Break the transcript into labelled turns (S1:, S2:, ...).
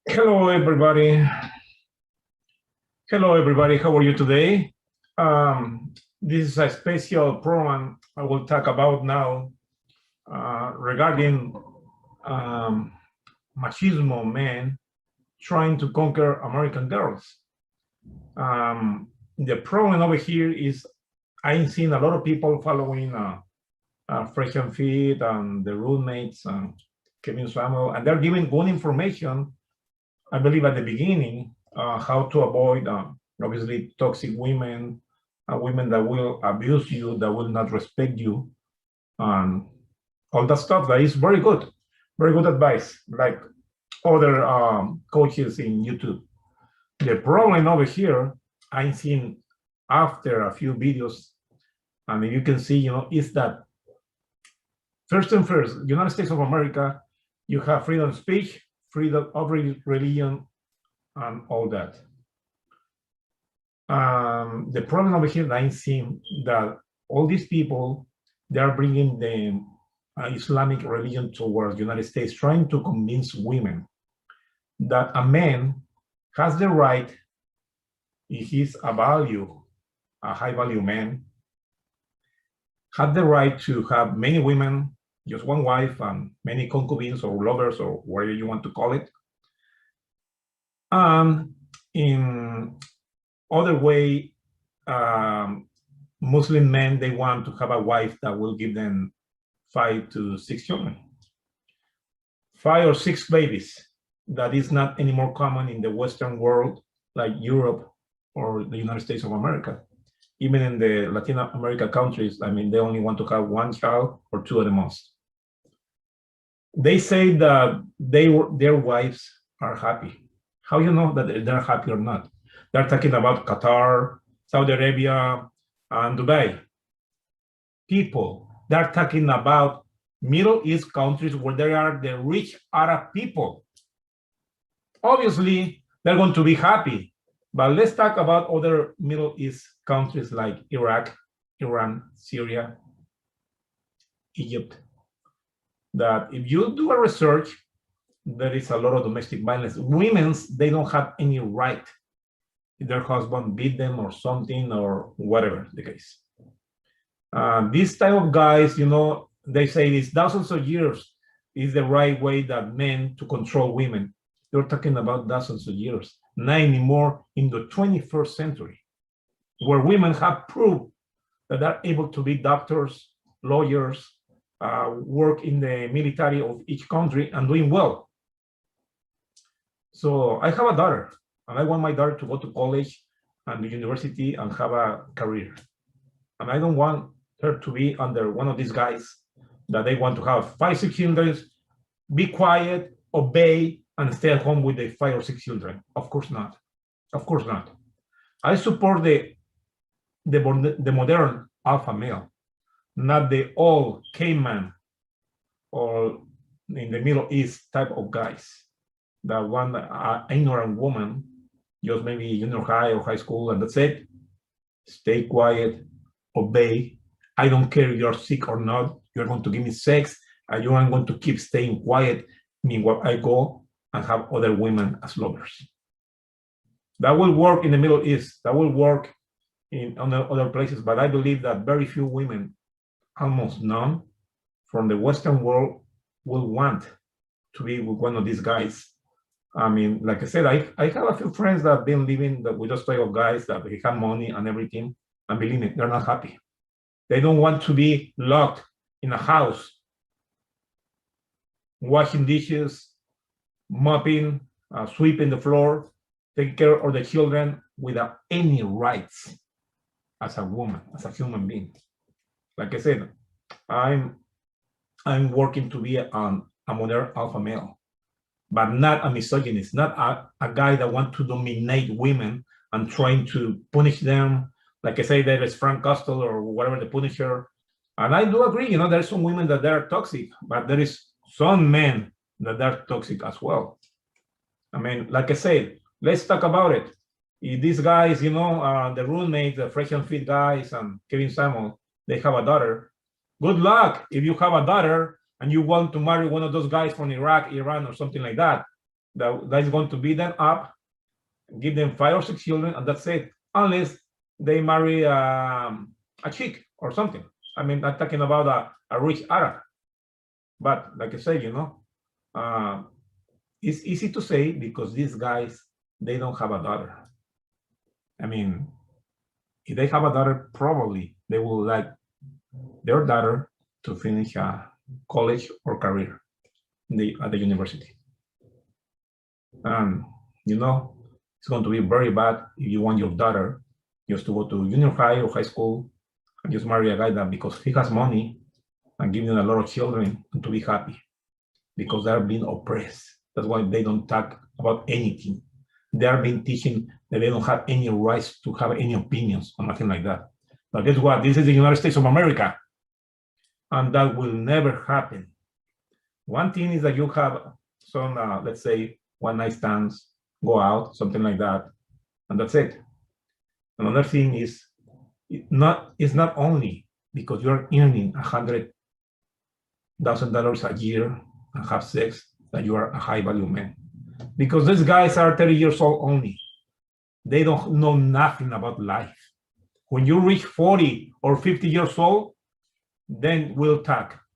S1: Hello, everybody. Hello, everybody. How are you today? This is a special program I will talk about now regarding machismo men trying to conquer American girls. The problem over here is I've seen a lot of people following Fresh and Fit and the roommates, Kevin Samuel, and they're giving good information, I believe, at the beginning, how to avoid, obviously, toxic women, women that will abuse you, that will not respect you, and all that stuff. That is very good advice, like other coaches in YouTube. The problem over here, I've seen after a few videos, I mean, you can see, is that first, United States of America, you have freedom of speech, freedom of religion, and all that. The problem over here, I've seen that all these people, they are bringing the Islamic religion towards the United States, trying to convince women that a man has the right, if he's a high value man, had the right to have many women, just one wife, and many concubines or lovers or whatever you want to call it. In other way, Muslim men, they want to have a wife that will give them 5 to 6 children, 5 or 6 babies. That is not any more common in the Western world, like Europe or the United States of America. Even in the Latin America countries, I mean, they only want to have 1 child or 2 at the most. They say that their wives are happy. How you know that they're happy or not? They're talking about Qatar, Saudi Arabia, and Dubai. People, they're talking about Middle East countries where there are the rich Arab people. Obviously, they're going to be happy. But let's talk about other Middle East countries like Iraq, Iran, Syria, Egypt. That if you do a research, there is a lot of domestic violence. Women's, they don't have any right if their husband beat them or something or whatever the case. This type of guys, they say this thousands of years is the right way that men to control women. You're talking about thousands of years, not anymore in the 21st century, where women have proved that they're able to be doctors, lawyers, work in the military of each country and doing well. So I have a daughter, and I want my daughter to go to college and the university and have a career. And I don't want her to be under one of these guys that they want to have 5, 6 children, be quiet, obey, and stay at home with the 5 or 6 children. Of course not. Of course not. I support the modern alpha male, not the old caveman or in the Middle East type of guys that want an ignorant woman, just maybe junior high or high school, and that's it. Stay quiet, obey. I don't care if you're sick or not. You're going to give me sex, and you are going to keep staying quiet. Meanwhile, I go and have other women as lovers. That will work in the Middle East. That will work in other places. But I believe that very few women, almost none, from the Western world will want to be with one of these guys. I mean, like I said, I have a few friends that have been living with those type of guys that they have money and everything. And believe me, they're not happy. They don't want to be locked in a house, washing dishes, mopping, sweeping the floor, taking care of the children without any rights as a woman, as a human being. Like I said, I'm working to be a modern alpha male. but not a misogynist, not a guy that wants to dominate women and trying to punish them. Like I say, there is Frank Castle or whatever, the Punisher. And I do agree, you know, there's some women that are toxic, but there is some men that are toxic as well. I mean, like I said, let's talk about it. If these guys, you know, the roommates, the Fresh and Fit guys, and Kevin Samuel, they have a daughter. Good luck if you have a daughter and you want to marry one of those guys from Iraq, Iran, or something like that. That is going to beat them up, give them 5 or 6 children, and that's it. Unless they marry a chick or something. I mean, I'm talking about a rich Arab. But like I say, you know, it's easy to say because these guys, they don't have a daughter. I mean, if they have a daughter, probably they will like their daughter to finish a college or career at the university. And, you know, it's going to be very bad if you want your daughter just to go to junior high or high school and just marry a guy that because he has money and giving a lot of children and to be happy because they're being oppressed. That's why they don't talk about anything. They are being teaching that they don't have any rights to have any opinions or nothing like that. But guess what? This is the United States of America. And that will never happen. One thing is that you have some, let's say, one night stands, go out, something like that, and that's it. Another thing is, it's not only because you're earning $100,000 a year and have sex that you are a high value man. Because these guys are 30 years old only. They don't know nothing about life. When you reach 40 or 50 years old, then we'll talk.